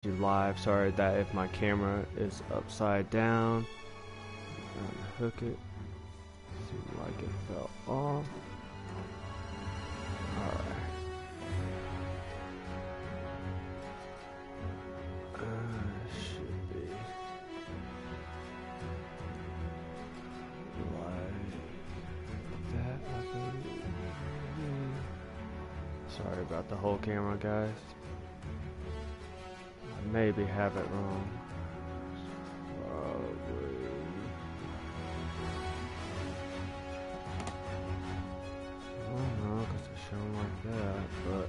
you live. Sorry that if my camera is upside down. Unhook it. Seemed like it fell off. Alright. Should be like that, I think. Sorry about the whole camera, guys. I maybe have it wrong. Probably. I don't know, because it's showing like that, but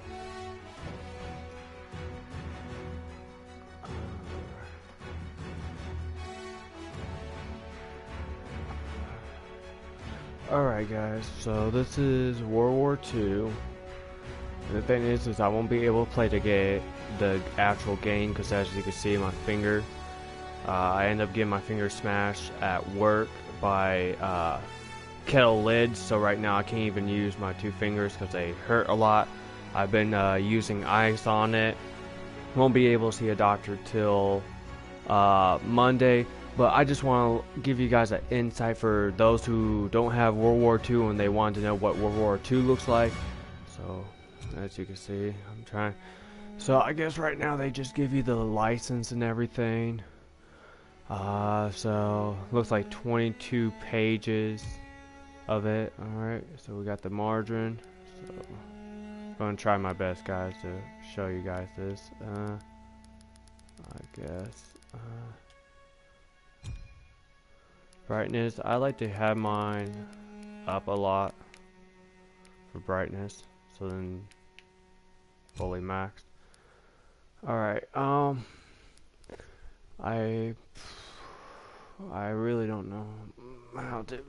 alright guys, so this is World War II. And the thing is I won't be able to play the actual game because as you can see my finger, I end up getting my finger smashed at work by kettle lids, so right now I can't even use my two fingers because they hurt a lot. I've been using ice on it. Won't be able to see a doctor till Monday, but I just want to give you guys an insight for those who don't have World War II and they want to know what World War II looks like. So as you can see, I'm trying. So I guess right now they just give you the license and everything. So looks like 22 pages of it. Alright, so we got the margin. So I'm gonna try my best, guys, to show you guys this. I guess brightness, I like to have mine up a lot for brightness, so then fully maxed. Alright, I really don't know how to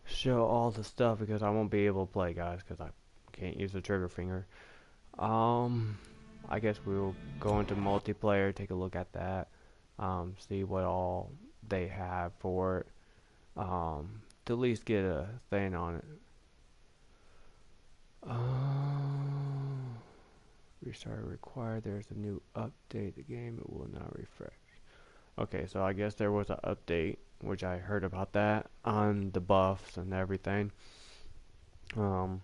show all the stuff because I won't be able to play, guys, because I can't use the trigger finger. I guess we'll go into multiplayer, take a look at that, see what all they have for it, to at least get a thing on it. Restart required. There's a new update. The game, it will not refresh. Okay, so I guess there was an update, which I heard about that on the buffs and everything. So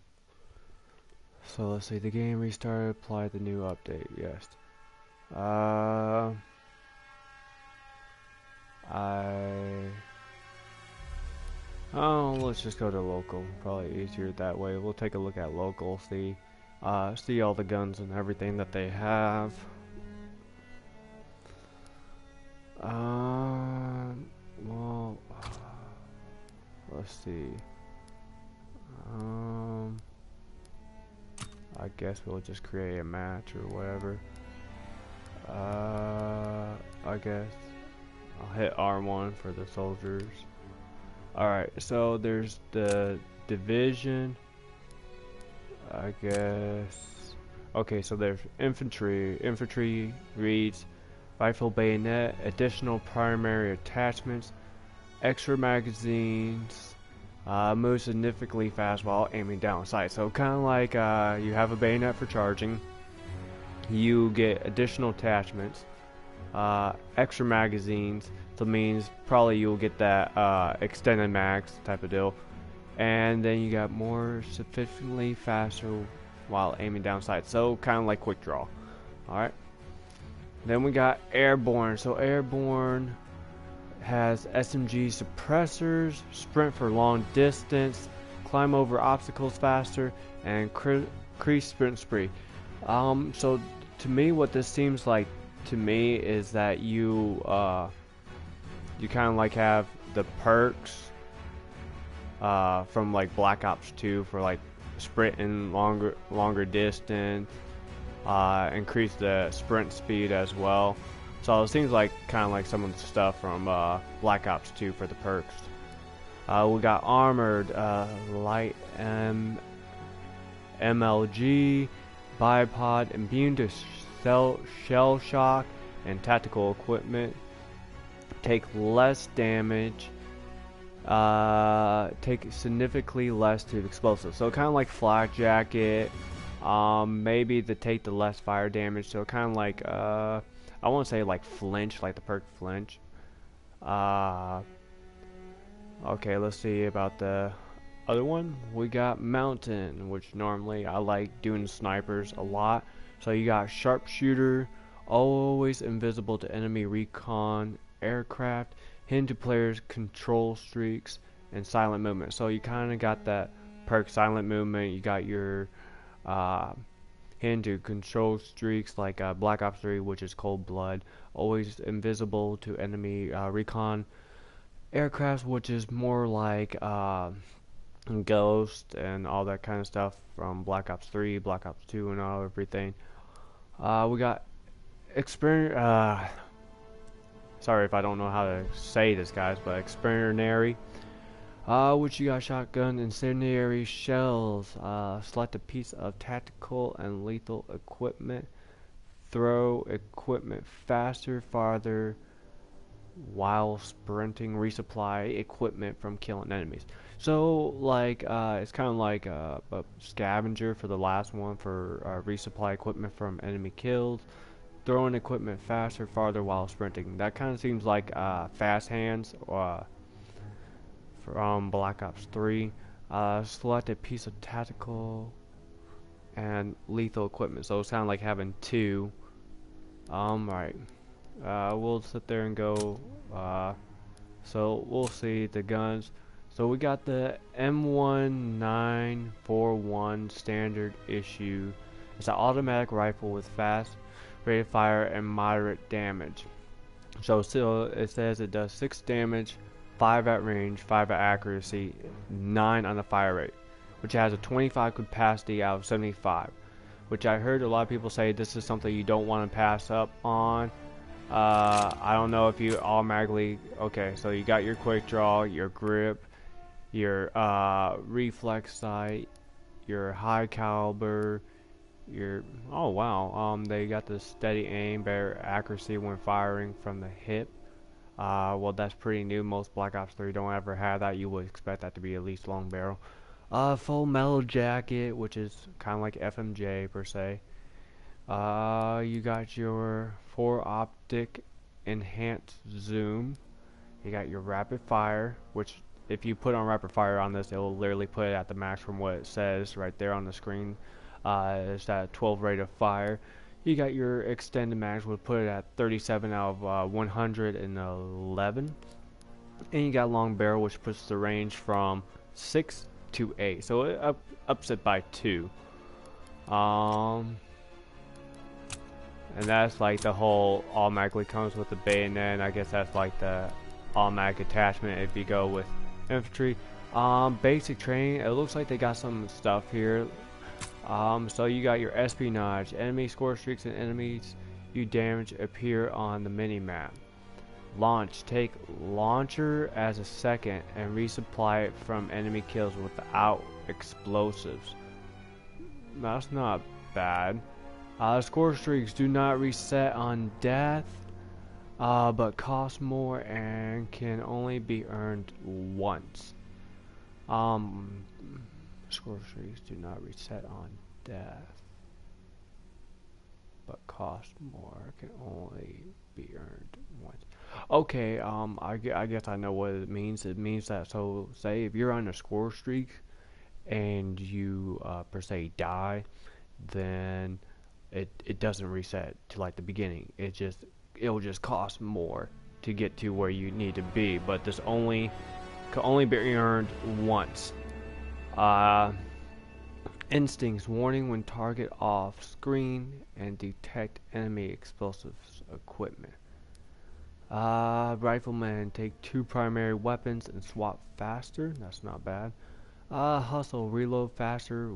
let's see. The game restarted. Apply the new update. Yes. Let's just go to local. Probably easier that way. We'll take a look at local. See all the guns and everything that they have. Well, let's see. I guess we'll just create a match or whatever. I guess I'll hit R1 for the soldiers. Alright, so there's the division, I guess. Okay, so there's infantry. Infantry reads rifle bayonet, additional primary attachments, extra magazines, move significantly fast while aiming down sight. So kind of like you have a bayonet for charging, you get additional attachments, extra magazines, so it means probably you'll get that extended mags type of deal, and then you got more sufficiently faster while aiming down sight, so kind of like quick draw. Alright, then we got airborne. So airborne has SMG suppressors, sprint for long distance, climb over obstacles faster, and increase sprint speed. So to me, what this seems like to me is that you kind of like have the perks from like Black Ops 2 for like sprinting longer distance, increase the sprint speed as well. So it seems like kind of like some of the stuff from Black Ops 2 for the perks. We got armored, light MLG, bipod, immune to shell shock, and tactical equipment. Take less damage. Take significantly less to explosives. So kind of like flak jacket, Maybe to take the less fire damage. So kind of like I want to say like flinch, like the perk flinch. Uh, okay, let's see about the other one. We got mountain, which normally I like doing snipers a lot. So you got sharpshooter, always invisible to enemy recon aircraft, hidden to players control streaks, and silent movement. So you kind of got that perk silent movement. You got your uh, hidden to control streaks like Black Ops 3, which is cold blood, always invisible to enemy recon aircraft, which is more like Ghost and all that kind of stuff from Black Ops 3, Black Ops 2, and all everything. We got experience. Sorry if I don't know how to say this, guys, but experimentary. Which you got shotgun, incendiary shells. Select a piece of tactical and lethal equipment. Throw equipment faster, farther, while sprinting. Resupply equipment from killing enemies. So like it's kind of like a scavenger for the last one for resupply equipment from enemy kills. Throwing equipment faster, farther while sprinting. That kind of seems like fast hands from Black Ops 3. Select a piece of tactical and lethal equipment. So it's kind of like having two. Right. We'll sit there and go. So we'll see the guns. So we got the M1941 standard issue. It's an automatic rifle with fast rate of fire and moderate damage. So still, it says it does 6 damage, 5 at range, 5 at accuracy, 9 on the fire rate, which has a 25 capacity out of 75. Which I heard a lot of people say this is something you don't want to pass up on. I don't know if you automatically. Okay, so you got your quick draw, your grip, your reflex sight, your high caliber, your oh wow, they got the steady aim, better accuracy when firing from the hip. Well, that's pretty new. Most Black Ops 3 don't ever have that. You would expect that to be at least long barrel. Full metal jacket, which is kind of like FMJ per se. You got your 4 optic enhanced zoom. You got your rapid fire, which if you put on rapid fire on this, it will literally put it at the max from what it says right there on the screen. It's that 12 rate of fire. You got your extended mags, would put it at 37 out of 111. And you got long barrel, which puts the range from 6 to 8. So it ups it by 2. And that's like the whole automatically comes with the bayonet. I guess that's like the automatic attachment if you go with infantry. Basic training, it looks like they got some stuff here. So you got your espionage, enemy score streaks and enemies you damage appear on the mini-map. Launch, take launcher as a second and resupply it from enemy kills without explosives. That's not bad. Score streaks do not reset on death, but cost more and can only be earned once. Score streaks do not reset on death, but cost more, can only be earned once. Okay, I guess I know what it means. It means that, so say if you're on a score streak and you per se die, then it doesn't reset to like the beginning. It'll just cost more to get to where you need to be, but this can only be earned once. Instincts, warning when target off screen and detect enemy explosives equipment. Rifleman, take 2 primary weapons and swap faster. That's not bad. Hustle, reload faster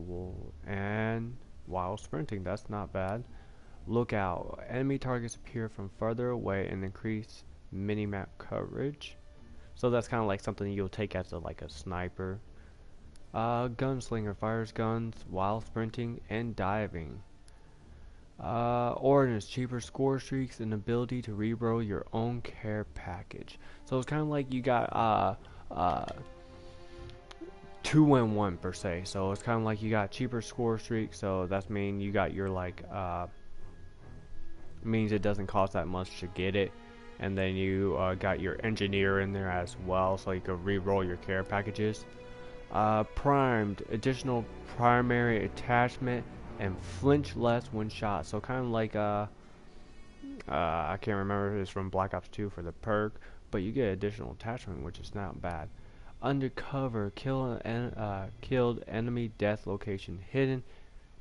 and while sprinting. That's not bad. Lookout, enemy targets appear from further away and increase minimap coverage. So that's kind of like something you'll take as like a sniper. Gunslinger, fires guns while sprinting and diving. Ordnance, cheaper score streaks and ability to reroll your own care package. So it's kind of like you got 2-in-1 per se. So it's kind of like you got cheaper score streak. So that's mean you got your like means it doesn't cost that much to get it. And then you got your engineer in there as well, so you can re-roll your care packages. Primed, additional primary attachment, and flinch less when shot. So kind of like I can't remember if it's from Black Ops 2 for the perk, but you get additional attachment, which is not bad. Undercover, killed enemy death location hidden,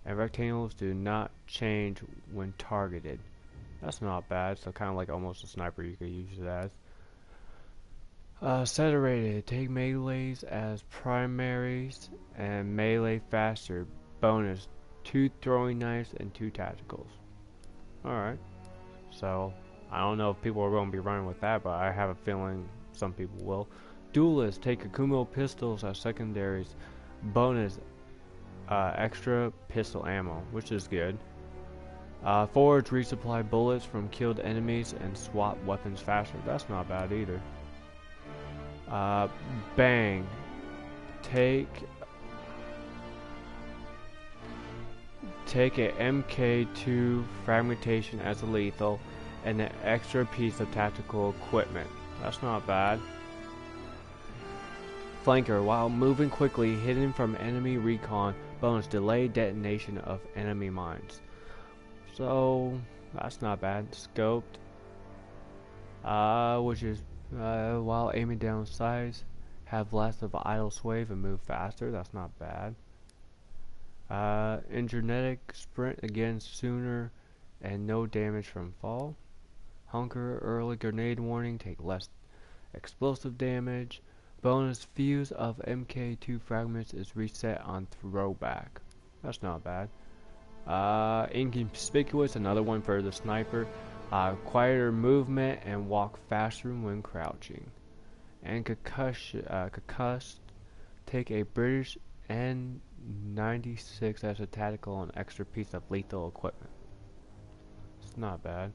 and rectangles do not change when targeted. That's not bad, so kind of like almost a sniper you could use it as. Saturated, take melees as primaries and melee faster. Bonus, 2 throwing knives and 2 tacticals. Alright, so I don't know if people are going to be running with that, but I have a feeling some people will. Duelist, take Akumo pistols as secondaries. Bonus, extra pistol ammo, which is good. Forge, resupply bullets from killed enemies and swap weapons faster. That's not bad either. Bang. Take a MK2 fragmentation as a lethal and an extra piece of tactical equipment. That's not bad. Flanker, while moving quickly, hidden from enemy recon, bonus delay detonation of enemy mines. So that's not bad. Scoped, which is while aiming down sights, have less of an idle swave and move faster. That's not bad. Energetic, sprint again sooner and no damage from fall. Hunker, early grenade warning, take less explosive damage. Bonus, fuse of MK2 fragments is reset on throwback. That's not bad. Inconspicuous, another one for the sniper. Quieter movement and walk faster when crouching. And concussed, take a British N96 as a tactical and extra piece of lethal equipment. It's not bad.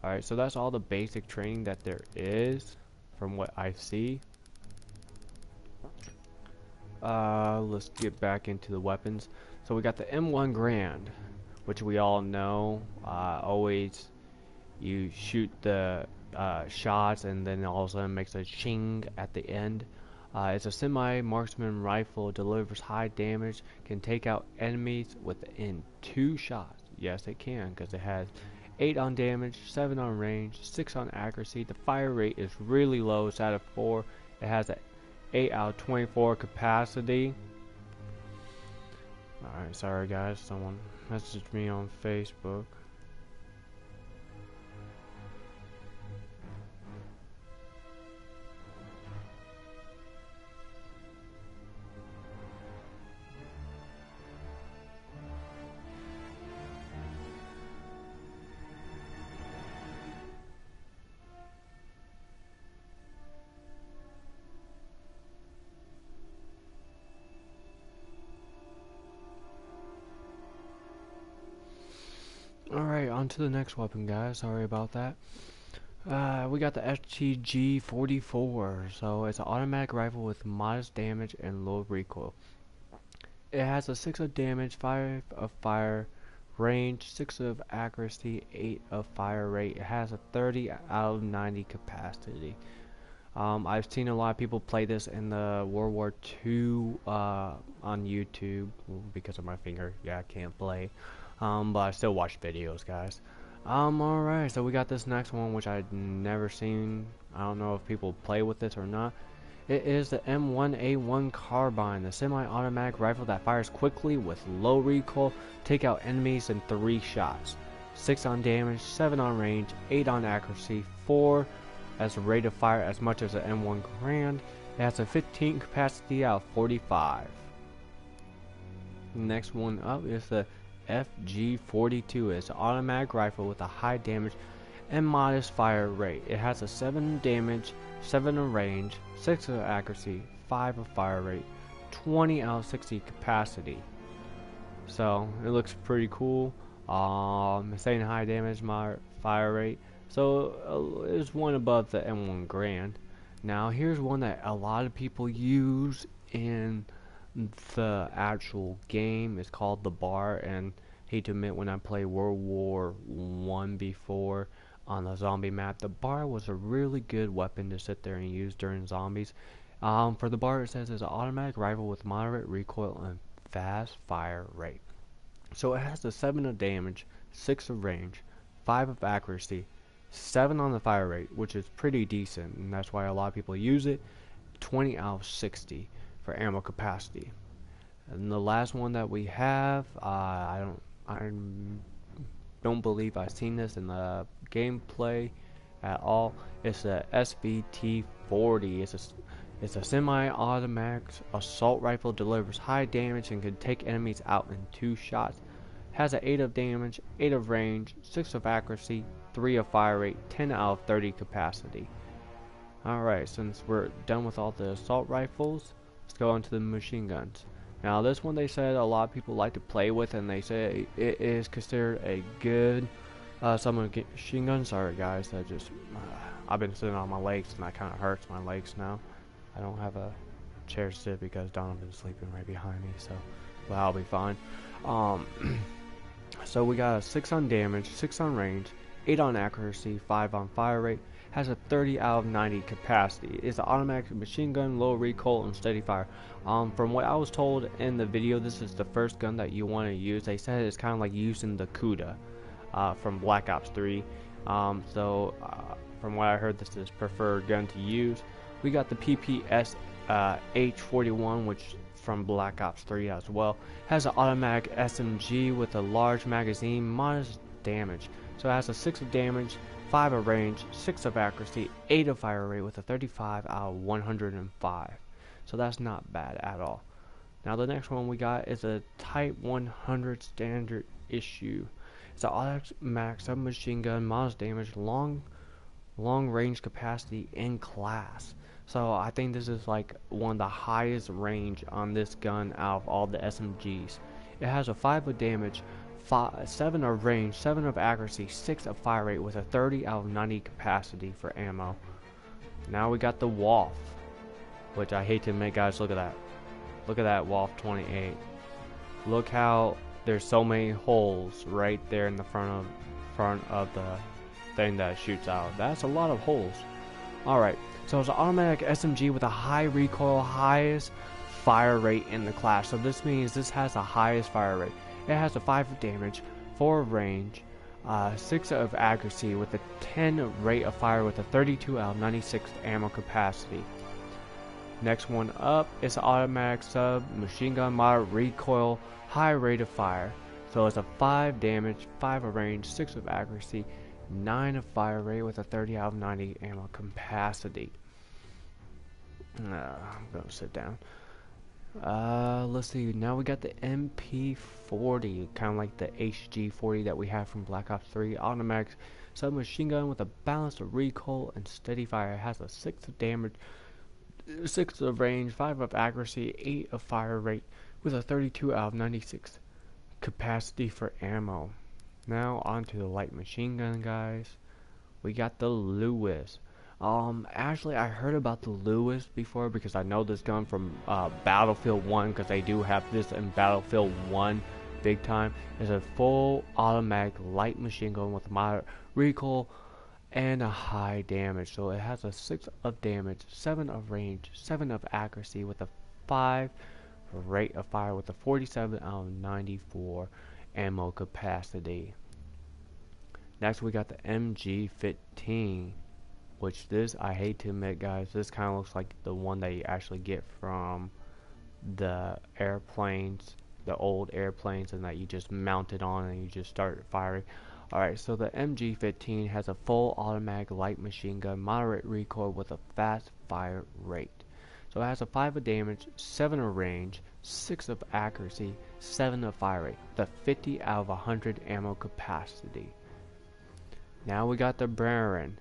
Alright, so that's all the basic training that there is from what I see. Let's get back into the weapons. So we got the M1 Grand, which we all know. Always you shoot the shots and then all of a sudden makes a ching at the end. It's a semi-marksman rifle, delivers high damage, can take out enemies within 2 shots. Yes, it can, because it has 8 on damage, 7 on range, 6 on accuracy. The fire rate is really low, it's out of 4. It has an 8 out of 24 capacity. Alright, sorry guys, someone messaged me on Facebook. Alright, on to the next weapon, guys. Sorry about that. We got the STG-44. So it's an automatic rifle with modest damage and low recoil. It has a 6 of damage, 5 of fire range, 6 of accuracy, 8 of fire rate. It has a 30 out of 90 capacity. I've seen a lot of people play this in the World War II on YouTube because of my finger. Yeah, I can't play. But I still watch videos, guys. Alright, so we got this next one, which I'd never seen. I don't know if people play with this or not. It is the M1A1 Carbine, the semi-automatic rifle that fires quickly with low recoil, take out enemies in 3 shots. 6 on damage, 7 on range, 8 on accuracy, 4 as a rate of fire as much as the M1 Grand. It has a 15 capacity out of 45. Next one up is the FG42. It's an automatic rifle with a high damage and modest fire rate. It has a 7 damage, 7 of range, 6 of accuracy, 5 of fire rate, 20 out of 60 capacity. So it looks pretty cool. Saying high damage, moderate fire rate. So it's one above the M1 Grand. Now here's one that a lot of people use in the actual game is called the Bar, and hate to admit, when I played World War One before on the zombie map, the Bar was a really good weapon to sit there and use during zombies. For the Bar, it says it's an automatic rifle with moderate recoil and fast fire rate. So it has a 7 of damage, 6 of range, 5 of accuracy, 7 on the fire rate, which is pretty decent, and that's why a lot of people use it. 20 out of 60 for ammo capacity. And the last one that we have, I don't believe I've seen this in the gameplay at all. It's a SVT-40. It's a semi-automatic assault rifle, delivers high damage and can take enemies out in 2 shots. Has an 8 of damage, 8 of range, 6 of accuracy, 3 of fire rate, 10 out of 30 capacity. Alright, since we're done with all the assault rifles, let's go on to the machine guns. Now this one they said a lot of people like to play with, and they say it is considered a good machine gun. Sorry guys, I've been sitting on my legs and that kind of hurts my legs now. I don't have a chair to sit because Donovan's sleeping right behind me, so well, I'll be fine. So we got a 6 on damage, 6 on range, 8 on accuracy, 5 on fire rate, has a 30 out of 90 capacity. It's an automatic machine gun, low recoil, and steady fire. From what I was told in the video, this is the first gun that you want to use. They said it's kind of like using the Kuda from Black Ops 3. From what I heard, this is preferred gun to use. We got the PPS H41, which from Black Ops 3 as well. Has an automatic SMG with a large magazine, modest damage. So it has a 6 of damage, 5 of range, 6 of accuracy, 8 of fire rate with a 35 out of 105. So that's not bad at all. Now the next one we got is a Type 100 standard issue. It's an automatic submachine gun, modest damage, long range capacity in class. So I think this is like one of the highest range on this gun out of all the SMGs. It has a 5 of damage, 7 of range, 7 of accuracy, 6 of fire rate with a 30 out of 90 capacity for ammo. Now we got the WALF, which I hate to admit, guys, look at that. Look at that WALF 28. Look how there's so many holes right there in the front of the thing that shoots out. That's a lot of holes. Alright, so it's an automatic SMG with a high recoil, highest fire rate in the class. So this means this has the highest fire rate. It has a 5 of damage, 4 of range, 6 of accuracy with a 10 rate of fire with a 32 out of 96 ammo capacity. Next one up is an automatic sub machine gun, moderate recoil, high rate of fire. So it's a 5 damage, 5 of range, 6 of accuracy, 9 of fire rate with a 30 out of 90 ammo capacity. I'm gonna sit down. Let's see, now we got the MP40, kind of like the HG40 that we have from Black Ops 3. Automatic submachine gun with a balance of recoil and steady fire. It has a 6 of damage, 6 of range, 5 of accuracy, 8 of fire rate with a 32 out of 96 capacity for ammo. Now onto the light machine gun, guys. We got the Lewis. Actually, I heard about the Lewis before because I know this gun from Battlefield 1, because they do have this in Battlefield 1 big time. It's a full automatic light machine gun with moderate recoil and a high damage. So it has a 6 of damage, 7 of range, 7 of accuracy with a 5 rate of fire with a 47 out of 94 ammo capacity. Next we got the MG15, which this, I hate to admit, guys, this kind of looks like the one that you actually get from the airplanes, the old airplanes, and that you just mount it on and you just start firing. Alright, so the MG15 has a full automatic light machine gun, moderate recoil with a fast fire rate. So it has a 5 of damage, 7 of range, 6 of accuracy, 7 of fire rate, the 50 out of 100 ammo capacity. Now we got the Baron.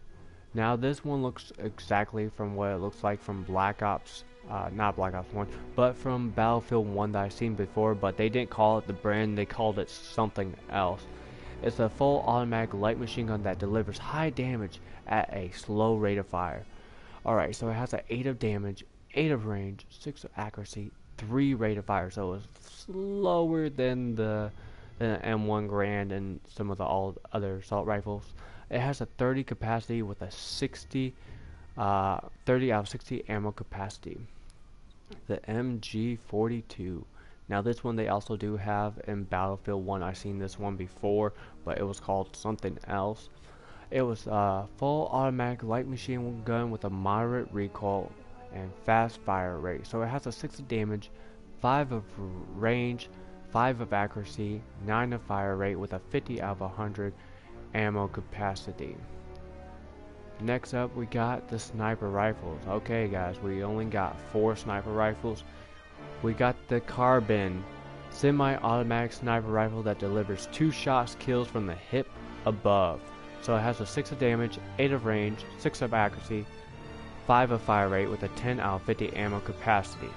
Now this one looks exactly from what it looks like from Black Ops, not Black Ops 1, but from Battlefield 1 that I've seen before, but they didn't call it the Baron, they called it something else. It's a full automatic light machine gun that delivers high damage at a slow rate of fire. Alright, so it has an 8 of damage, 8 of range, 6 of accuracy, 3 rate of fire, so it's slower than the M1 Grand and some of the all other assault rifles. It has a 30 capacity with a 30 out of 60 ammo capacity. The MG42. Now this one they also do have in Battlefield 1. I've seen this one before, but it was called something else. It was a full automatic light machine gun with a moderate recoil and fast fire rate. So it has a 6 of damage, 5 of range, 5 of accuracy, 9 of fire rate with a 50 out of 100 ammo capacity. Next up we got the sniper rifles. Okay guys, we only got 4 sniper rifles. We got the carbine semi-automatic sniper rifle that delivers 2 shots kills from the hip above. So it has a 6 of damage, 8 of range, 6 of accuracy, 5 of fire rate with a 10 out of 50 ammo capacity.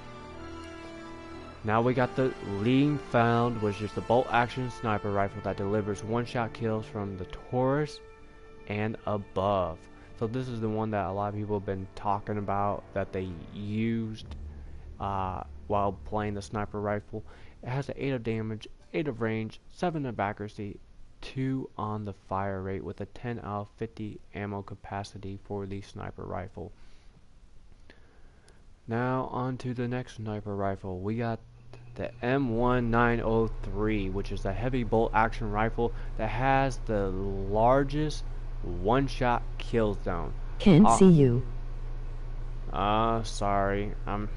Now we got the lean found, which is the bolt action sniper rifle that delivers 1-shot kills from the Taurus and above. So this is the one that a lot of people have been talking about that they used while playing the sniper rifle. It has an 8 of damage, 8 of range, 7 of accuracy, 2 on the fire rate with a 10 out of 50 ammo capacity for the sniper rifle. Now on to the next sniper rifle. We got the M1903, which is a heavy bolt action rifle that has the largest 1-shot kill zone. Can't see you. Sorry. I'm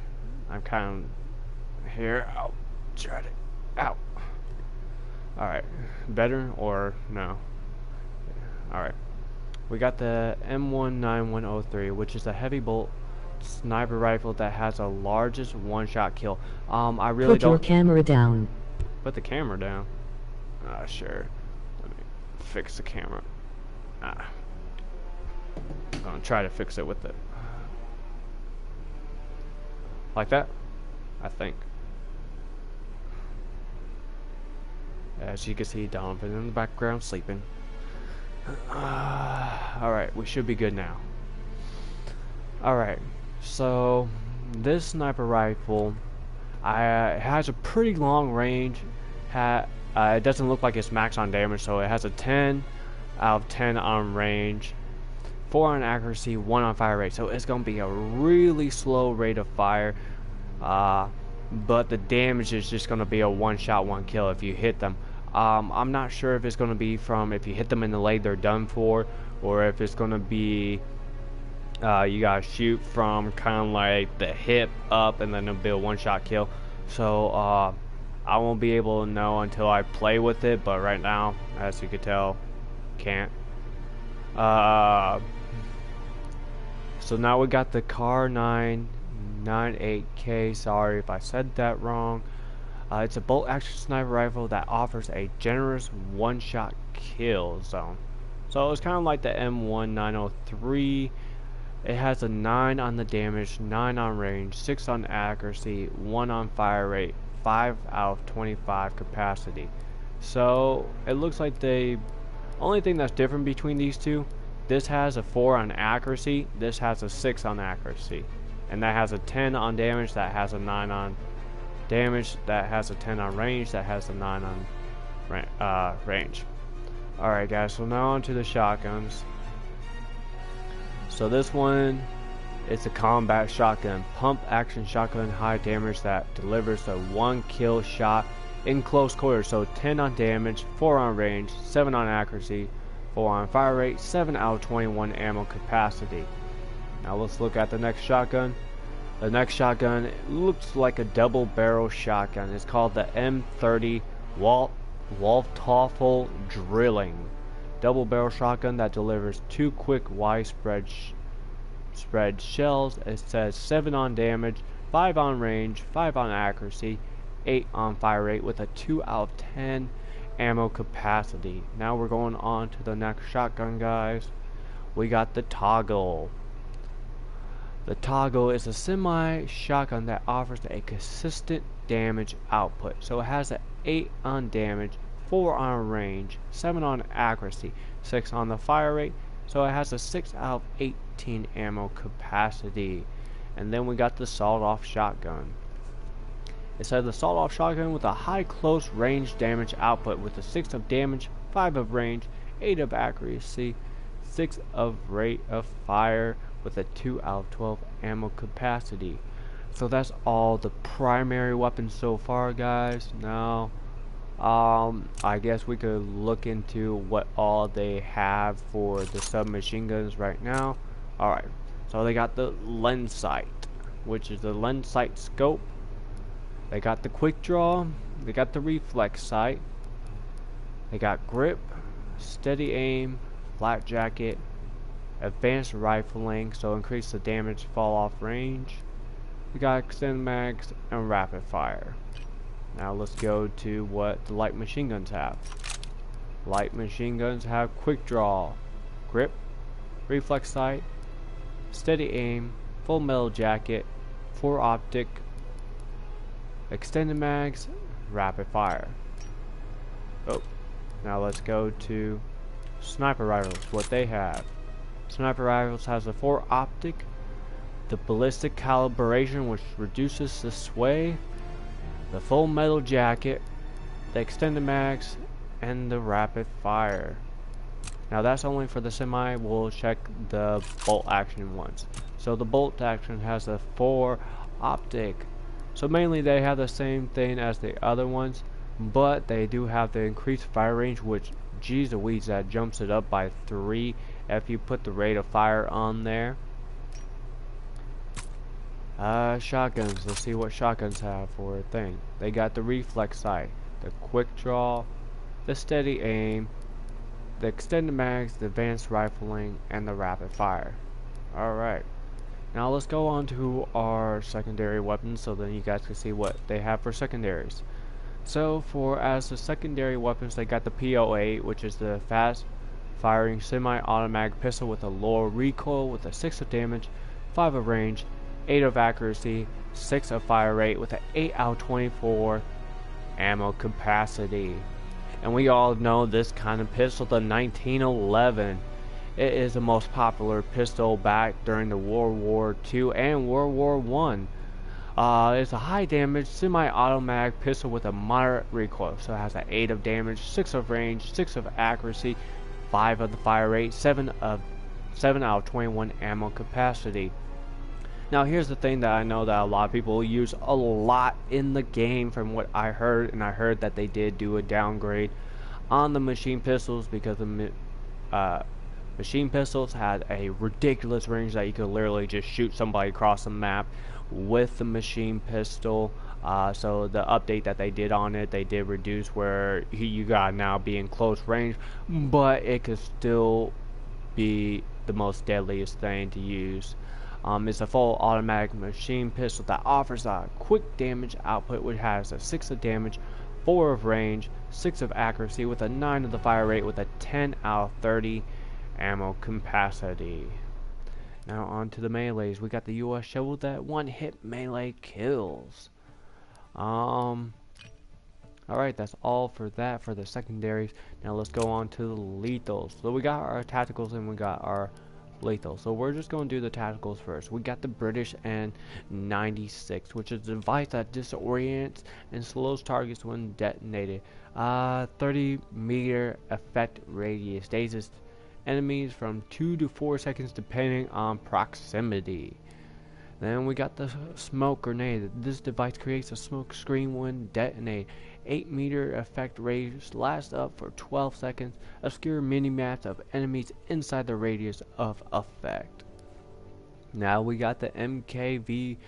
kind of here. I'll try to. Ow. Alright. Better or no? Alright. We got the M1903, which is a heavy bolt sniper rifle that has the largest 1-shot kill. I really don't. Put your camera down. Put the camera down. Sure. Let me fix the camera. I'm gonna try to fix it with it. Like that? I think. As you can see, Donovan in the background sleeping. Alright, we should be good now. Alright, so this sniper rifle has a pretty long range. It doesn't look like it's max on damage, so it has a 10 out of 10 on range, 4 on accuracy, 1 on fire rate. So it's going to be a really slow rate of fire, but the damage is just going to be a 1-shot, 1 kill if you hit them. I'm not sure if it's going to be from if you hit them in the leg they're done for, or if it's going to be you gotta shoot from kind of like the hip up and then it'll be a 1-shot kill. So I won't be able to know until I play with it, but right now, as you can tell, can't. So now we got the Car 998K. Sorry if I said that wrong. It's a bolt action sniper rifle that offers a generous 1-shot kill zone. So it's kind of like the M1903. It has a 9 on the damage, 9 on range, 6 on accuracy, 1 on fire rate, 5 out of 25 capacity. So it looks like the only thing that's different between these two, this has a 4 on accuracy, this has a 6 on accuracy, and that has a 10 on damage, that has a 9 on damage, that has a 10 on range, that has a 9 on range. Alright guys, so now on to the shotguns. So this one, it's a combat shotgun, pump action shotgun, high damage that delivers a 1 kill shot in close quarters. So 10 on damage, 4 on range, 7 on accuracy, 4 on fire rate, 7 out of 21 ammo capacity. Now let's look at the next shotgun. The next shotgun looks like a double barrel shotgun. It's called the M30 Waldteufel Drilling. Double barrel shotgun that delivers 2 quick widespread spread shells. It says 7 on damage, 5 on range, 5 on accuracy, 8 on fire rate with a 2 out of 10 ammo capacity. Now we're going on to the next shotgun, guys. We got the Toggle. The Toggle is a semi shotgun that offers a consistent damage output. So it has an 8 on damage, 4 on range, 7 on accuracy, 6 on the fire rate. So it has a 6 out of 18 ammo capacity. And then we got the sawed-off shotgun. It says the sawed-off shotgun with a high close range damage output with a 6 of damage, 5 of range, 8 of accuracy, 6 of rate of fire with a 2 out of 12 ammo capacity. So that's all the primary weapons so far, guys. Now, I guess we could look into what all they have for the submachine guns right now. Alright, so they got the lens sight, which is the lens sight scope. They got the quick draw, they got the reflex sight, they got grip, steady aim, flat jacket, advanced rifling, so increase the damage fall off range. We got extended mags and rapid fire. Now let's go to what the light machine guns have. Light machine guns have quick draw, grip, reflex sight, steady aim, full metal jacket, 4 optic, extended mags, rapid fire. Oh, now let's go to sniper rifles, what they have. Sniper rifles has a 4 optic, the ballistic calibration which reduces the sway, the full metal jacket, the extended mags, and the rapid fire. Now that's only for the semi. We'll check the bolt action ones. So the bolt action has a 4 optic. So mainly they have the same thing as the other ones, but they do have the increased fire range, which geez Louise, that jumps it up by 3 if you put the rate of fire on there. Shotguns. Let's see what shotguns have for a thing. They got the reflex sight, the quick draw, the steady aim, the extended mags, the advanced rifling, and the rapid fire. Alright. Now let's go on to our secondary weapons so then you guys can see what they have for secondaries. So as the secondary weapons, they got the PO8, which is the fast firing semi-automatic pistol with a lower recoil with a 6 of damage, 5 of range, 8 of accuracy, 6 of fire rate with an 8 out of 24 ammo capacity. And we all know this kind of pistol, the 1911. It is the most popular pistol back during the World War II and World War I. It's a high damage semi-automatic pistol with a moderate recoil. So it has an 8 of damage, 6 of range, 6 of accuracy, 5 of the fire rate, 7 out of 21 ammo capacity. Now here's the thing that I know that a lot of people use a lot in the game from what I heard, and I heard that they did do a downgrade on the machine pistols because the machine pistols had a ridiculous range that you could literally just shoot somebody across the map with the machine pistol. So the update that they did on it, they did reduce where you got now be in close range, but it could still be the most deadliest thing to use. It's a full automatic machine pistol that offers a quick damage output, which has a 6 of damage, 4 of range, 6 of accuracy with a 9 of the fire rate with a 10 out of 30 ammo capacity. Now on to the melees. We got the US shovel that one-hit melee kills. Alright, that's all for that for the secondaries. Now let's go on to the lethals. So we got our tacticals and we got our lethal. So we're just going to do the tacticals first. We got the British N96, which is a device that disorients and slows targets when detonated. 30-meter effect radius, dazes enemies from 2 to 4 seconds depending on proximity. Then we got the smoke grenade. This device creates a smoke screen when detonated. 8-meter effect radius lasts up for 12 seconds. Obscure mini-maps of enemies inside the radius of effect. Now we got the MKV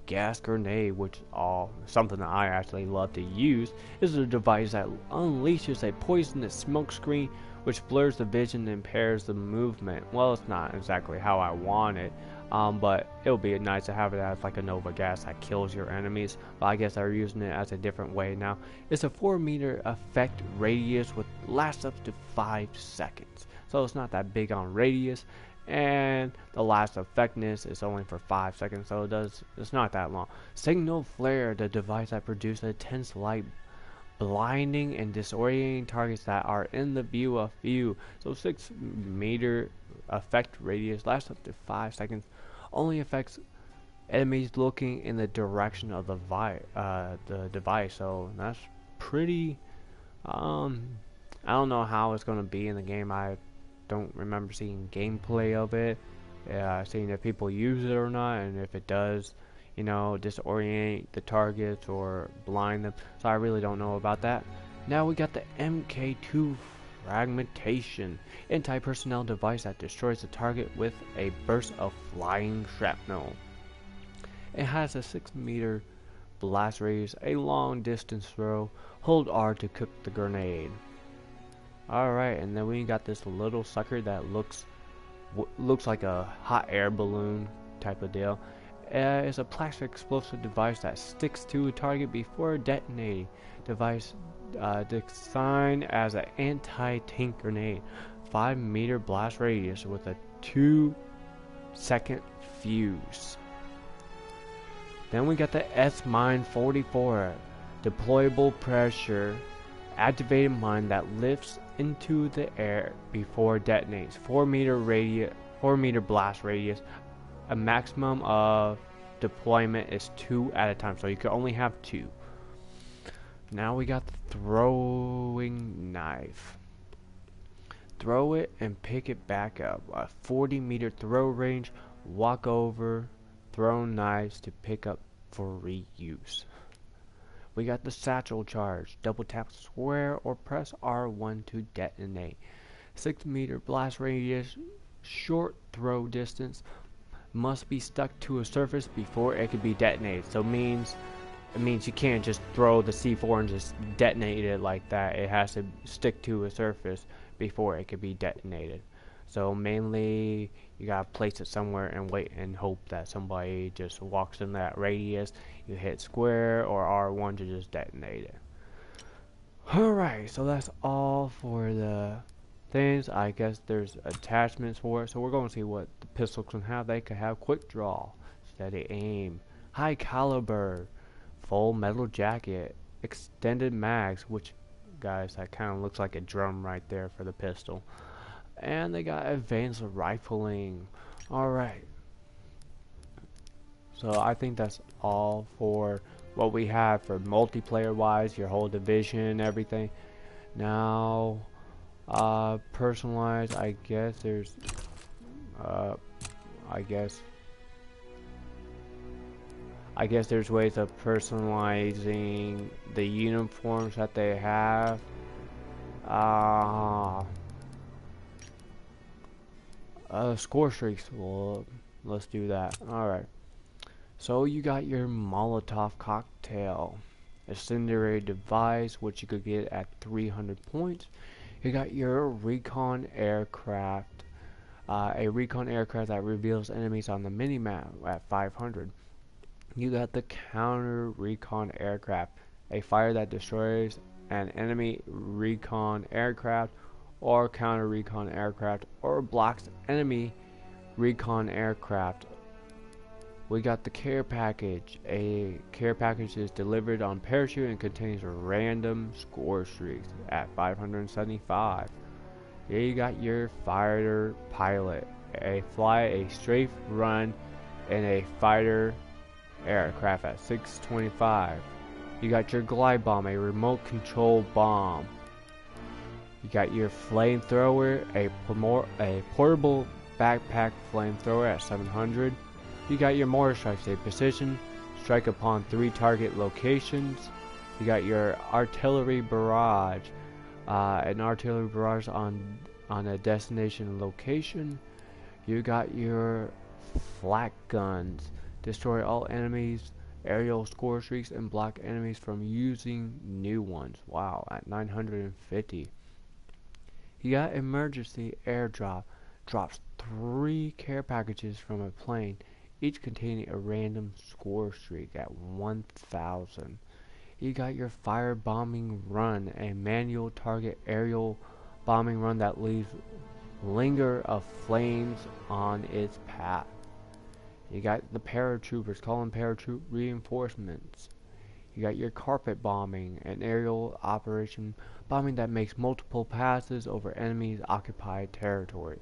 gas grenade, which is something that I actually love to use. This is a device that unleashes a poisonous smoke screen which blurs the vision and impairs the movement. Well, it's not exactly how I want it, but it would be nice to have it as like a Nova gas that kills your enemies, but I guess they're using it as a different way now. It's a 4-meter effect radius with lasts up to 5 seconds, so it's not that big on radius, and the last effectiveness is only for 5 seconds, so it's not that long. Signal flare, the device that produces intense light, blinding and disorienting targets that are in the view of view. So 6-meter effect radius lasts up to 5 seconds. Only affects enemies looking in the direction of the device. So that's pretty. I don't know how it's gonna be in the game. I don't remember seeing gameplay of it, seeing if people use it or not, and if it does, you know, disorient the targets or blind them. So I really don't know about that. Now we got the MK2 fragmentation, anti-personnel device that destroys the target with a burst of flying shrapnel. It has a 6-meter blast radius, a long distance throw. Hold R to cook the grenade. Alright, and then we got this little sucker that looks like a hot air balloon type of deal. It's a plastic explosive device that sticks to a target before detonating. Device designed as an anti-tank grenade. 5-meter blast radius with a 2-second fuse. Then we got the S-Mine 44, deployable pressure activated mine that lifts into the air before detonates. 4-meter blast radius. A maximum of deployment is 2 at a time, so you can only have 2. Now we got the throwing knife. Throw it and pick it back up. A 40-meter throw range. Walk over thrown knives to pick up for reuse. We got the satchel charge. Double tap square or press R1 to detonate. 6-meter blast radius. Short throw distance. Must be stuck to a surface before it can be detonated. So it means you can't just throw the C4 and just detonate it like that. It has to stick to a surface before it can be detonated. So mainly you gotta place it somewhere and wait and hope that somebody just walks in that radius. You hit square or R1 to just detonate it. Alright, so that's all for the things. I guess there's attachments for it. So we're going to see what the pistols can have. They can have quick draw, steady aim, high caliber, full metal jacket, extended mags, which guys, that kind of looks like a drum right there for the pistol. And they got advanced rifling. Alright, so I think that's all for what we have for multiplayer wise, your whole division, everything. Now personalized, I guess there's I guess there's ways of personalizing the uniforms that they have. Score streaks. Well, let's do that. Alright. So you got your Molotov cocktail. Incendiary device, which you could get at 300 points. You got your recon aircraft. A recon aircraft that reveals enemies on the minimap at 500. You got the counter recon aircraft. A fire that destroys an enemy recon aircraft or counter recon aircraft or blocks enemy recon aircraft. We got the care package. A care package is delivered on parachute and contains random score streaks at 575. Here you got your fighter pilot. Fly a strafe run in a fighter aircraft at 625. You got your glide bomb, a remote control bomb. You got your flamethrower, a portable backpack flamethrower at 700. You got your mortar strikes, a precision strike upon 3 target locations. You got your artillery barrage, an artillery barrage on a destination location. You got your flak guns, destroy all enemies, aerial score streaks, and block enemies from using new ones. Wow, at 950. You got emergency airdrop, drops 3 care packages from a plane, each containing a random score streak at 1000. You got your fire bombing run, a manual target aerial bombing run that leaves linger of flames on its path. You got the paratroopers, calling paratroop reinforcements. You got your carpet bombing, an aerial operation bombing that makes multiple passes over enemies' occupied territory.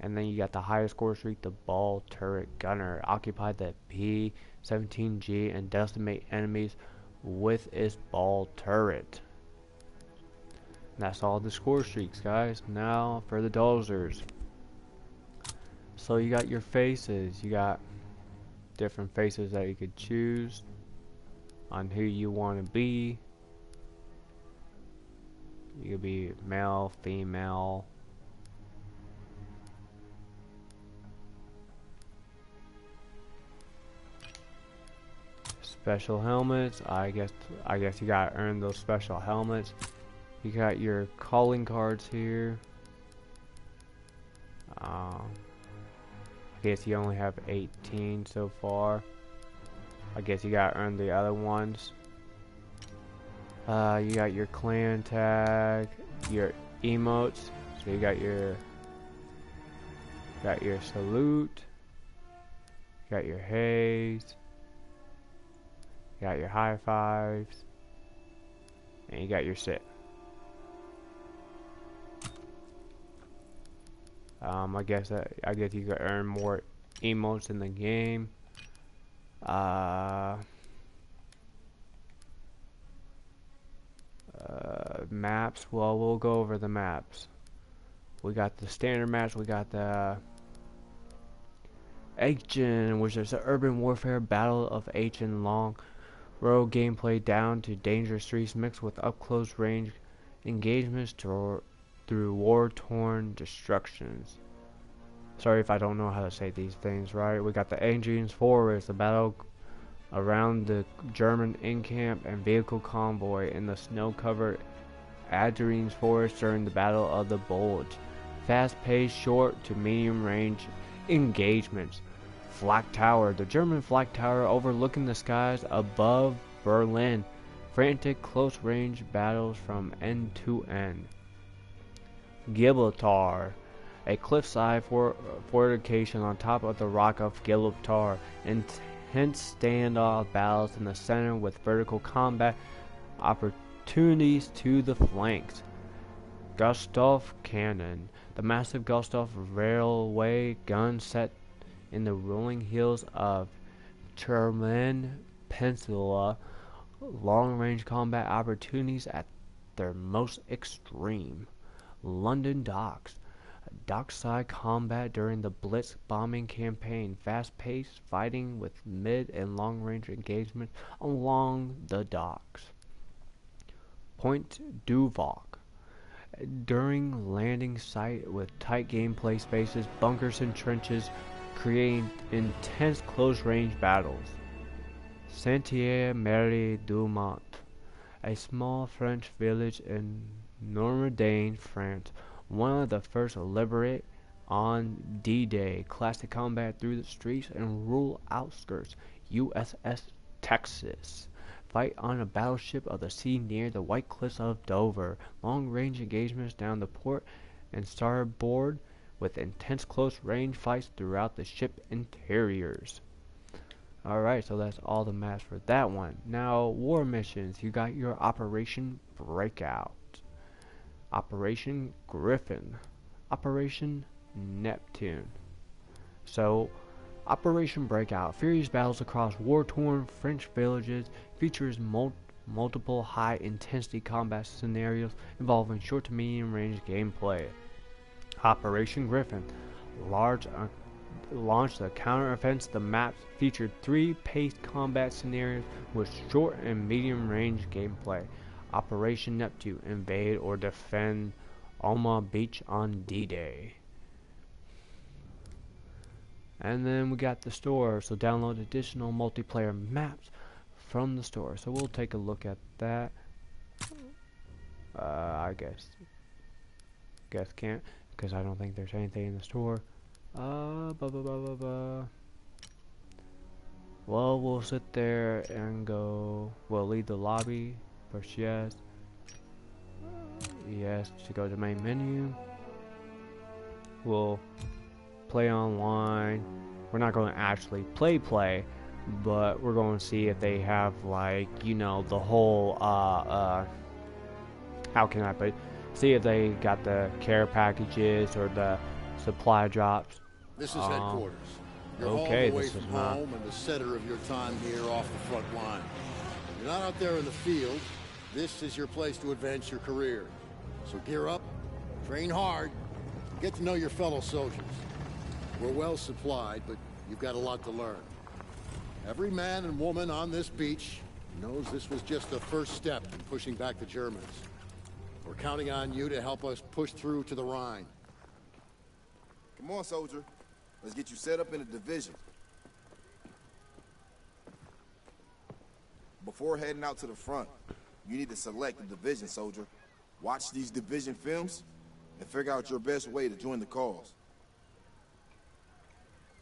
And then you got the highest score streak, the ball turret gunner. Occupy the P-17G and decimate enemies with its ball turret. And that's all the score streaks, guys. Now for the dozers. So you got your faces. You got different faces that you could choose on who you want to be. You could be male, female. Special helmets. I guess you gotta earn those special helmets. You got your calling cards here. I guess you only have 18 so far. I guess you gotta earn the other ones. You got your clan tag, your emotes. So you got your salute, you got your haze, you got your high fives, and you got your sit. I guess you could earn more emotes in the game. Maps. Well, we'll go over the maps. We got the standard maps. We got the Ancient, which is the urban warfare battle of Ancient, long road gameplay down to dangerous streets mixed with up-close range engagements through war-torn destructions. Sorry if I don't know how to say these things right. We got the Adrian's Forest, the battle around the German in-camp and vehicle convoy in the snow-covered Adrian's Forest during the Battle of the Bulge. Fast-paced, short to medium-range engagements. Flak Tower, the German Flak Tower overlooking the skies above Berlin. Frantic close-range battles from end to end. Gibraltar, a cliffside fortification on top of the rock of Gibraltar. Intense standoff battles in the center with vertical combat opportunities to the flanks. Gustav Cannon, the massive Gustav railway gun set in the rolling hills of Cherman Peninsula. Long-range combat opportunities at their most extreme. London Docks, dockside combat during the Blitz bombing campaign. Fast-paced fighting with mid and long-range engagement along the docks. Point Duvoc, during landing site with tight gameplay spaces, bunkers and trenches, creating intense close-range battles. Saint-Thierry-Mère-du-Mont, a small French village in Normandy, France, one of the first liberated on D-Day. Classic combat through the streets and rural outskirts. USS Texas. Fight on a battleship of the sea near the White Cliffs of Dover. Long-range engagements down the port and starboard with intense close-range fights throughout the ship interiors. Alright, so that's all the maps for that one. Now, war missions. You got your Operation Breakout, Operation Griffin, Operation Neptune. So, Operation Breakout, furious battles across war-torn French villages, features multiple high-intensity combat scenarios involving short to medium-range gameplay. Operation Griffin, launched a counter-offensive. The maps featured 3 paced combat scenarios with short and medium-range gameplay. Operation Neptune, invade or defend Alma Beach on D-Day. And then we got the store, so download additional multiplayer maps from the store. So we'll take a look at that. I guess can't, because I don't think there's anything in the store. Well, we'll sit there and go. We'll leave the lobby. Push yes. Yes to go to main menu. We'll play online. We're not going to actually play, but we're going to see if they have, like, you know, the whole how can I put it? See if they got the care packages or the supply drops. This is headquarters. You're Okay, home away this from is not. home and the center of your time here off the front line. You're not out there in the field. This is your place to advance your career. So gear up, train hard, and get to know your fellow soldiers. We're well supplied, but you've got a lot to learn. Every man and woman on this beach knows this was just the first step in pushing back the Germans. We're counting on you to help us push through to the Rhine. Come on, soldier. Let's get you set up in a division. Before heading out to the front, you need to select a division, soldier. Watch these division films and figure out your best way to join the cause.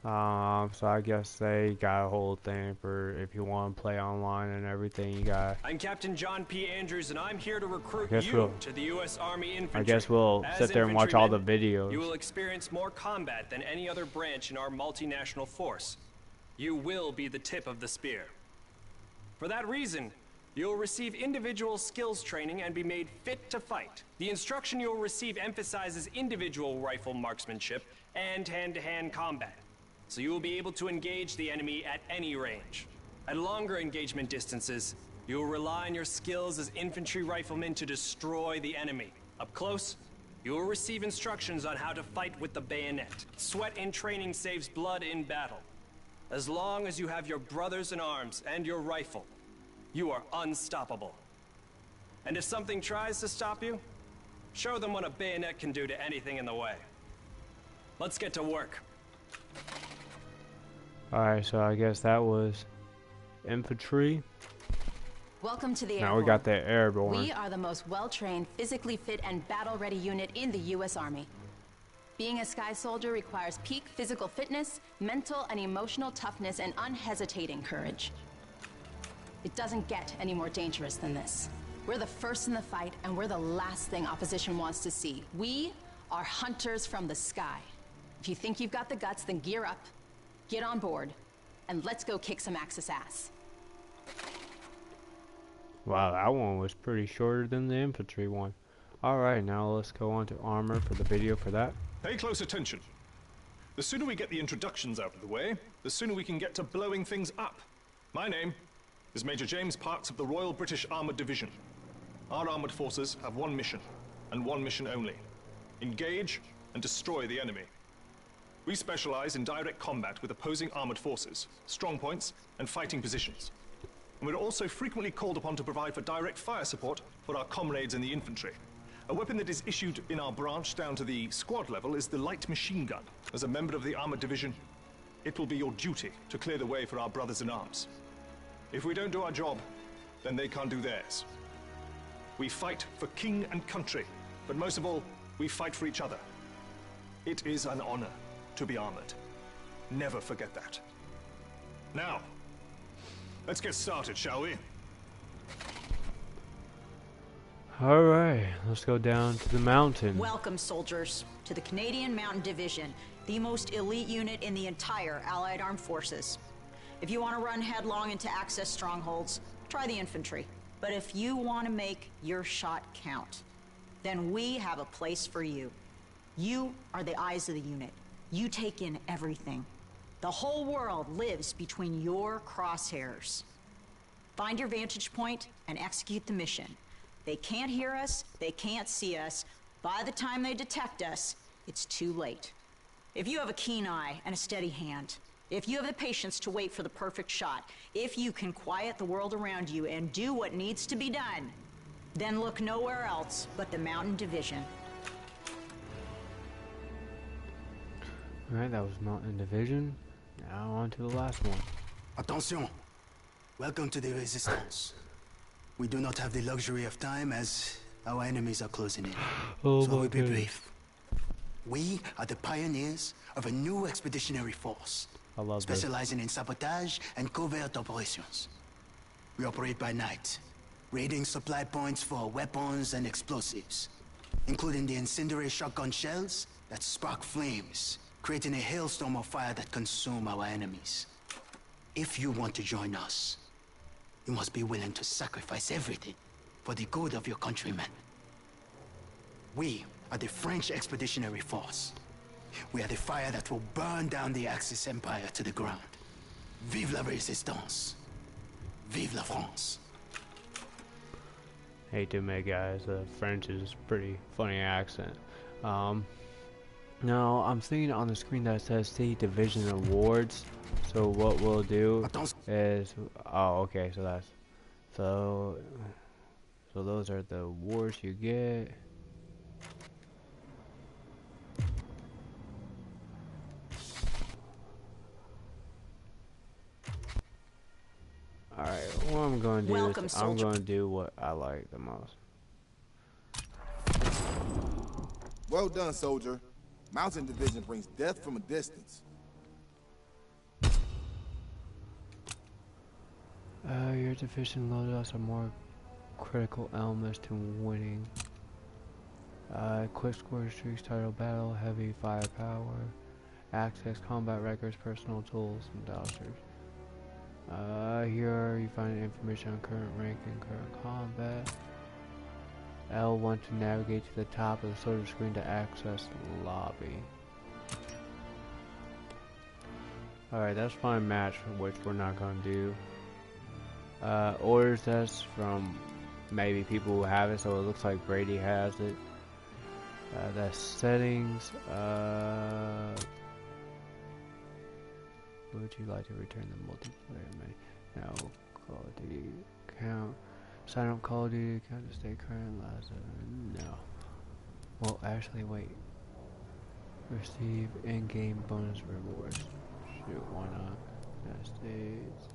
So I guess they got a whole thing for if you want to play online and everything. You got. I'm Captain John P. Andrews, and I'm here to recruit you we'll, to the U.S. Army Infantry. I guess we'll As sit there and watch all the infantrymen, videos. You will experience more combat than any other branch in our multinational force. You will be the tip of the spear. For that reason, you'll receive individual skills training and be made fit to fight. The instruction you'll receive emphasizes individual rifle marksmanship and hand-to-hand combat. So you will be able to engage the enemy at any range. At longer engagement distances, you will rely on your skills as infantry riflemen to destroy the enemy. Up close, you will receive instructions on how to fight with the bayonet. Sweat in training saves blood in battle. As long as you have your brothers in arms and your rifle, you are unstoppable. And if something tries to stop you, show them what a bayonet can do to anything in the way. Let's get to work. Alright, so I guess that was infantry. Welcome to the Now airborne. we got the airborne. We are the most well-trained, physically fit, and battle-ready unit in the U.S. Army. Being a Sky Soldier requires peak physical fitness, mental and emotional toughness, and unhesitating courage. It doesn't get any more dangerous than this. We're the first in the fight, and we're the last thing opposition wants to see. We are hunters from the sky. If you think you've got the guts, then gear up, get on board, and let's go kick some Axis ass. Wow, that one was pretty shorter than the infantry one. Alright, now let's go on to armor for the video for that. Pay close attention. The sooner we get the introductions out of the way, the sooner we can get to blowing things up. My name is Major James Parks of the Royal British Armoured Division. Our armoured forces have one mission, and one mission only. Engage and destroy the enemy. We specialize in direct combat with opposing armored forces, strong points, and fighting positions. And we're also frequently called upon to provide for direct fire support for our comrades in the infantry. A weapon that is issued in our branch down to the squad level is the light machine gun. As a member of the armored division, it will be your duty to clear the way for our brothers in arms. If we don't do our job, then they can't do theirs. We fight for king and country, but most of all, we fight for each other. It is an honor to be armored. Never forget that. Now, let's get started, shall we? Alright, let's go down to the mountain. Welcome, soldiers, to the Canadian Mountain Division, the most elite unit in the entire Allied Armed Forces. If you want to run headlong into Axis strongholds, try the infantry. But if you want to make your shot count, then we have a place for you. You are the eyes of the unit. You take in everything. The whole world lives between your crosshairs. Find your vantage point and execute the mission. They can't hear us, they can't see us. By the time they detect us, it's too late. If you have a keen eye and a steady hand, if you have the patience to wait for the perfect shot, if you can quiet the world around you and do what needs to be done, then look nowhere else but the Mountain Division. Alright, that was Mountain Division. Now on to the last one. Attention! Welcome to the Resistance. We do not have the luxury of time as our enemies are closing in. Oh So my we'll be goodness. brief. We are the pioneers of a new expeditionary force, I love this. specializing in sabotage and covert operations. We operate by night, raiding supply points for weapons and explosives, including the incendiary shotgun shells that spark flames, creating a hailstorm of fire that consume our enemies. If you want to join us, you must be willing to sacrifice everything for the good of your countrymen. We are the French Expeditionary Force. We are the fire that will burn down the Axis Empire to the ground. Vive la résistance. Vive la France. Hate to admit, guys, French is pretty funny accent. Now I'm seeing on the screen that says City Division Awards. So what we'll do is, oh, okay, so that's, so those are the awards you get. Alright, what I'm going to do is I'm going to do what I like the most. Well done, soldier. Mountain Division brings death from a distance. Your division loadouts are more critical elements to winning. Quick score streaks, title battle, heavy firepower, access, combat records, personal tools, and dodgers. Here you find information on current rank and current combat. L1 to navigate to the top of the soldier screen to access the lobby. Alright, that's fine match, which we're not going to do. Orders test from maybe people who have it, so it looks like Brady has it. The settings, would you like to return the multiplayer menu? No. Call of Duty account. Sign up Call of Duty account to stay current. No. Well, actually, wait. Receive in-game bonus rewards. Shoot, why not? United States.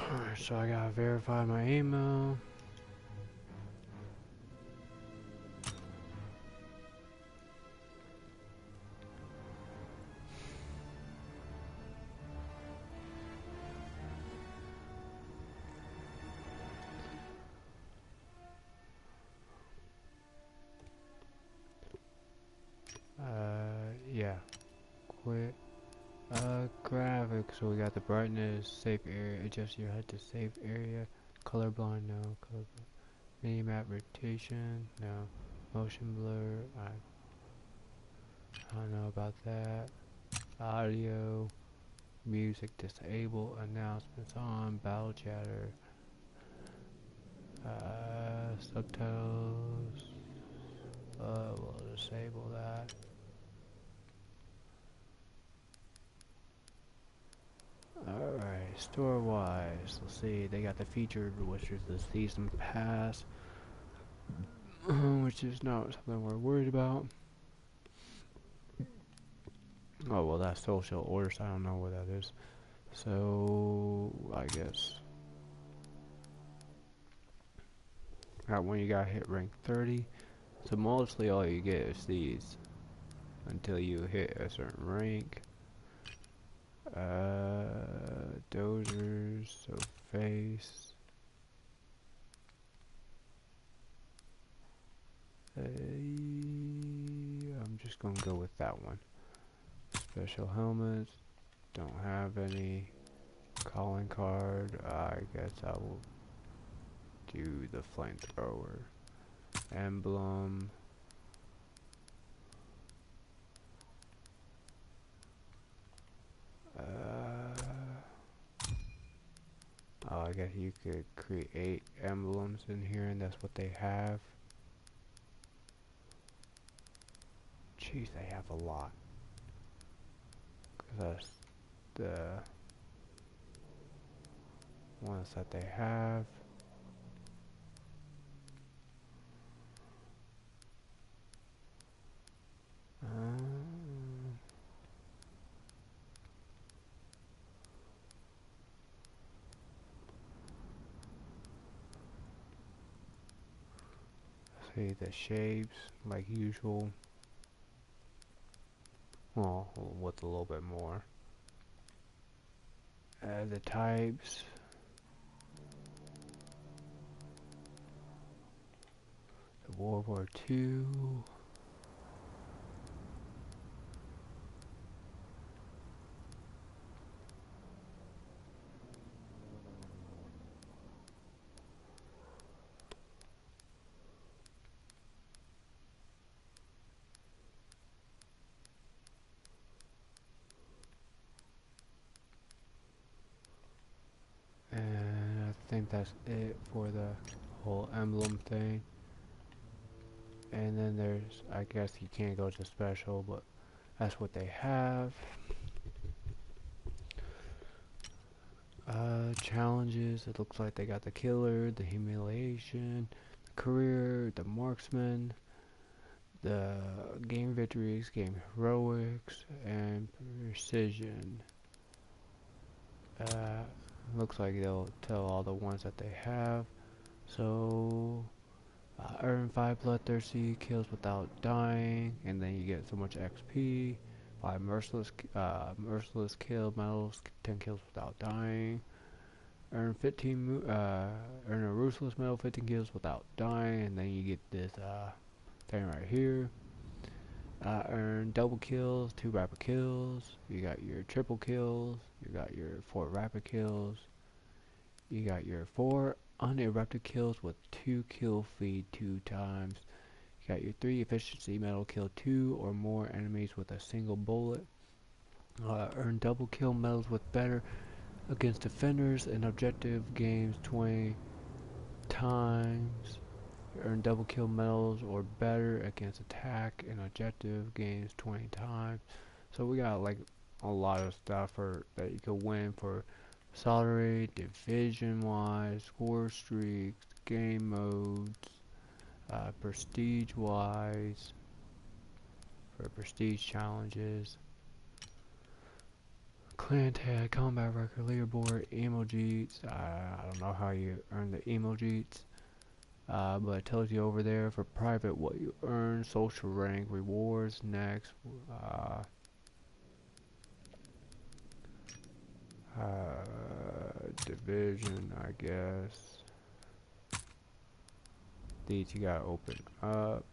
Alright, so I gotta verify my email. Yeah. Quit. Graphics. So we got the brightness, safe area, adjust your head to safe area, colorblind, no, colorblind. Minimap rotation, no. Motion blur, I don't know about that. Audio, music disable, announcements on, battle chatter, subtitles, we'll disable that. Alright, store wise, let's see, they got the featured, which is the season pass, which is not something we're worried about. Oh, well, that's social orders, I don't know what that is. So, I guess. Got when you got hit rank 30. So mostly all you get is these until you hit a certain rank. Dozers, so face. I'm just gonna go with that one. Special helmets, don't have any. Calling card, I guess I will do the flamethrower. Emblem. I guess you could create emblems in here, and that's what they have. Jeez, they have a lot. 'Cause that's the ones that they have. See the shapes like usual. Well, with a little bit more. The types. The World War II. And I think that's it for the whole emblem thing. And then there's, I guess you can't go to special, but that's what they have. Challenges, it looks like they got the killer, the humiliation, the career, the marksman, the game victories, game heroics, and precision. Looks like they'll tell all the ones that they have. So, earn 5 bloodthirsty kills without dying, and then you get so much XP. 5 merciless kill medals, 10 kills without dying. Earn earn a ruthless medal, 15 kills without dying, and then you get this thing right here. Earn double kills, 2 rapid kills. You got your triple kills. You got your 4 rapid kills. You got your 4 uninterrupted kills with 2 kill feed 2 times. You got your 3 efficiency medal, kill 2 or more enemies with a single bullet. Earn double kill medals with better against defenders in objective games 20 times. Earn double kill medals or better against attack in objective games 20 times. So we got like a lot of stuff that you could win for salary, division wise, score streaks, game modes, prestige wise, for prestige challenges. Clan tag, combat record, leaderboard, emojis. I don't know how you earn the emojis, but it tells you over there for private what you earn, social rank, rewards, next, division, I guess. These you gotta open up.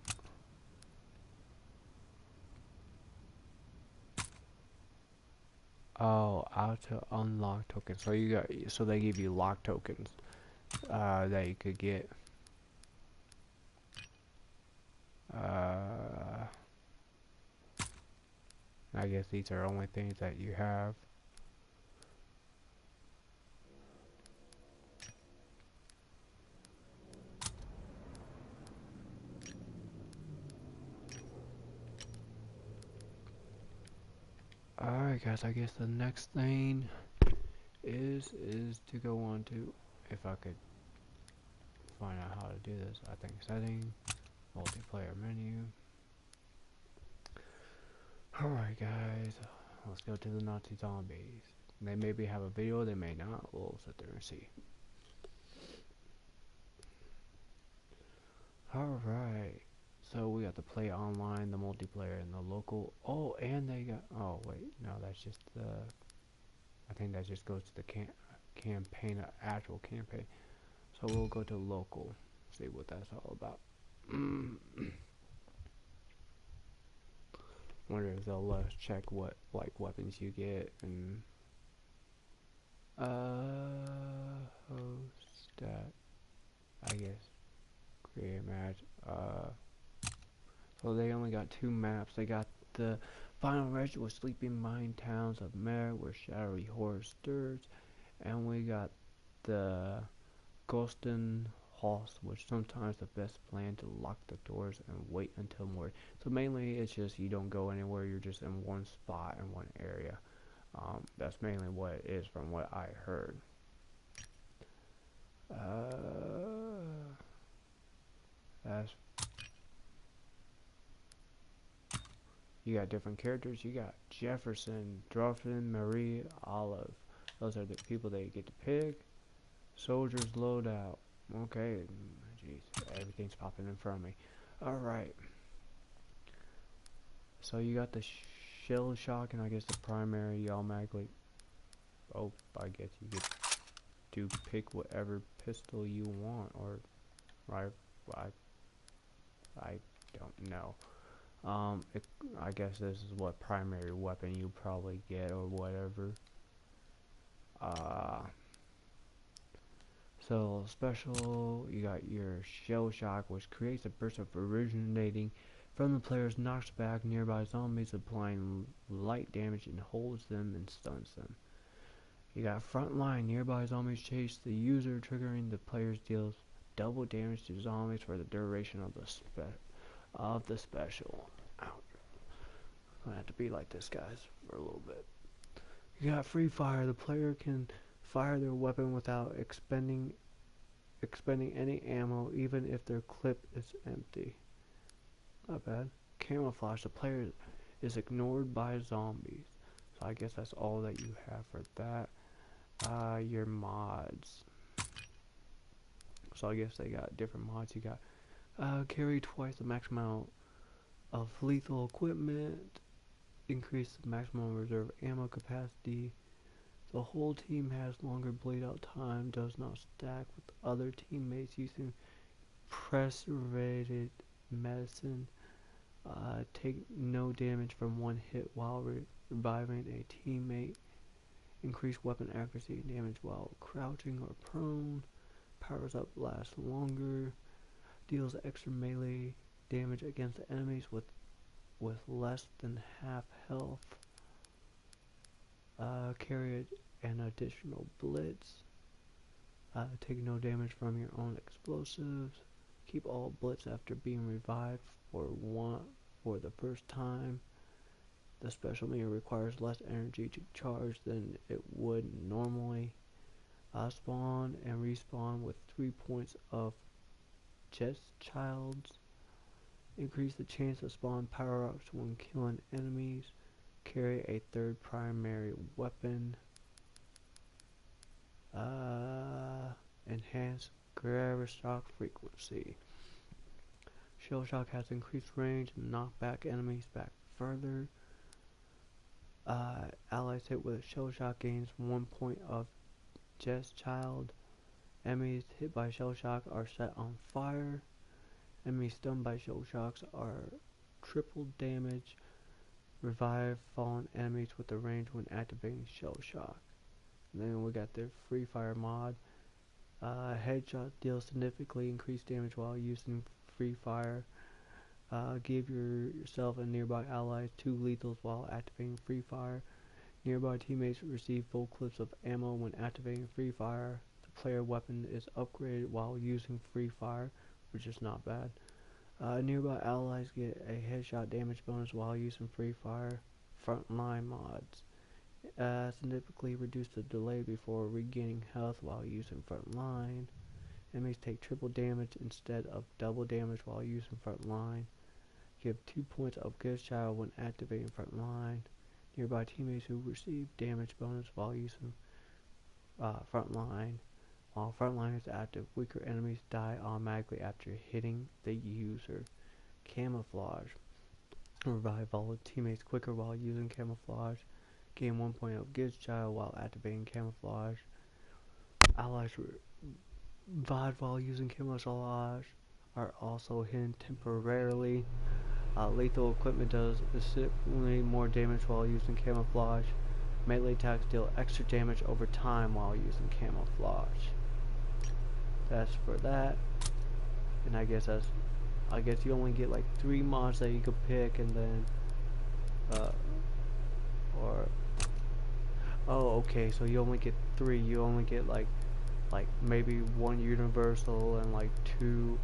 Oh, how to unlock tokens. So they give you lock tokens that you could get. I guess these are only things that you have. Alright guys, I guess the next thing is to go on to, if I could find out how to do this, I think setting, multiplayer menu. Alright guys, let's go to the Nazi zombies. They maybe have a video, they may not, we'll sit there and see. Alright, so we got the play online, the multiplayer, and the local. Oh, and they got, oh wait, no, that's just the, I think that just goes to the campaign, actual campaign. So we'll go to local, see what that's all about. Wonder if they'll let us check what like weapons you get and host that, I guess, create a match. So they only got 2 maps. They got the Final Reg with sleeping mine towns of Mare where shadowy horror stirs, and we got the Ghosten House, which sometimes the best plan to lock the doors and wait until more. So mainly it's just you don't go anywhere, you're just in one spot in one area. That's mainly what it is from what I heard. That's You got different characters. You got Jefferson, Druffin, Marie, Olive. Those are the people that you get to pick. Soldiers loadout. Okay, jeez, everything's popping in front of me. Alright. So you got the shell shock, and I guess the primary, you automatically... Oh, I guess you get to pick whatever pistol you want, or... I don't know. I guess this is what primary weapon you probably get or whatever. So special, you got your shell shock, which creates a burst of originating from the player's knocks back nearby zombies, applying light damage and holds them and stuns them. You got frontline, nearby zombies chase the user, triggering the player's deals double damage to zombies for the duration of the special. Ouch. I'm gonna have to be like this, guys, for a little bit. You got free fire. The player can fire their weapon without expending any ammo, even if their clip is empty. Not bad. Camouflage. The player is ignored by zombies. So I guess that's all that you have for that. Your mods. So I guess they got different mods. You got carry twice the maximum amount of lethal equipment, increase the maximum reserve ammo capacity. The whole team has longer bleed out time, does not stack with other teammates using preservated medicine. Take no damage from one hit while reviving a teammate. Increase weapon accuracy and damage while crouching or prone. Powers up lasts longer. Deals extra melee damage against enemies with less than half health. Carry an additional blitz. Take no damage from your own explosives. Keep all blitz after being revived for the first time. The special meter requires less energy to charge than it would normally. Spawn and respawn with 3 points of Chest Childs. Increase the chance of spawn power-ups when killing enemies. Carry a third primary weapon. Enhance grab shock frequency. Shell shock has increased range and knock back enemies back further. Allies hit with shell shock gains 1 point of Chest Child. Enemies hit by shell shock are set on fire. Enemies stunned by shell shocks are triple damage. Revive fallen enemies with the range when activating shell shock. And then we got the free fire mod. Headshot deals significantly increased damage while using free fire. Give yourself and nearby allies 2 lethals while activating free fire. Nearby teammates receive full clips of ammo when activating free fire. The player weapon is upgraded while using free fire, which is not bad. Nearby allies get a headshot damage bonus while using free fire. Frontline mods. Significantly reduce the delay before regaining health while using frontline. Enemies take triple damage instead of double damage while using frontline. Give 2 points of Good Child when activating frontline. Nearby teammates who receive damage bonus while using frontline. While frontline is active, weaker enemies die automatically after hitting the user. Camouflage. Revive all teammates quicker while using camouflage. Gain 1 point of Giz Child while activating camouflage. Allies revived while using camouflage are also hidden temporarily. Lethal equipment does significantly more damage while using camouflage. Melee attacks deal extra damage over time while using camouflage. That's for that. And I guess you only get like 3 mods that you could pick, and then oh, okay, so you only get 3. You only get like like maybe one universal and like two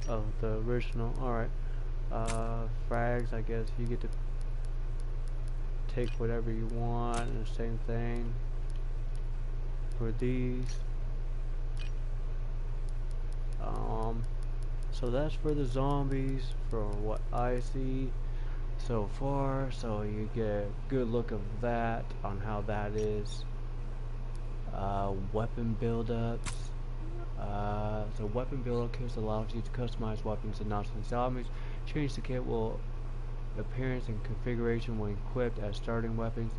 of the original. Alright. Frags, I guess you get to take whatever you want, and the same thing for these. So that's for the zombies from what I see so far, so you get a good look of that on how that is. Weapon buildups. So weapon buildup kits allows you to customize weapons and not zombies. Change the kit will appearance and configuration when equipped as starting weapons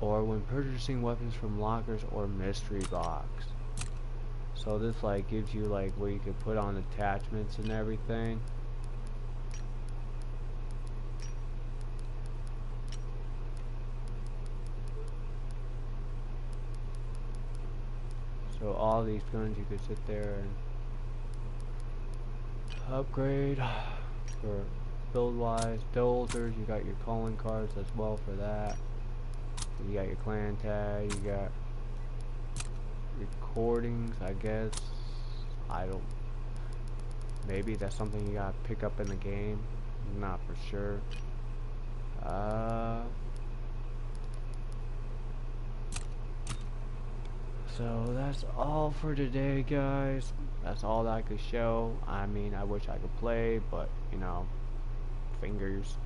or when purchasing weapons from lockers or mystery box. So this like gives you like where you can put on attachments and everything. So all these guns you could sit there and upgrade for build wise. Soldiers, you got your calling cards as well for that. You got your clan tag, you got recordings, I guess. I don't, maybe that's something you gotta pick up in the game, not for sure. So that's all for today, guys. That's all that I could show. I mean, I wish I could play, but you know, fingers.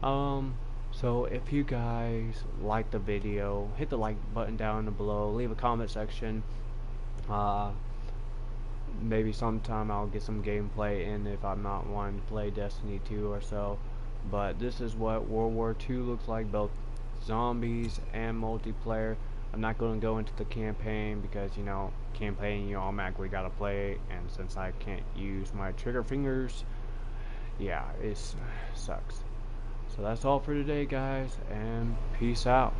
So if you guys like the video, hit the like button down below, leave a comment section. Maybe sometime I'll get some gameplay in if I'm not wanting to play Destiny 2 or so. But this is what World War II looks like, both zombies and multiplayer. I'm not going to go into the campaign because, you know, campaign you automatically got to play, and since I can't use my trigger fingers, yeah, it sucks. So that's all for today, guys, and peace out.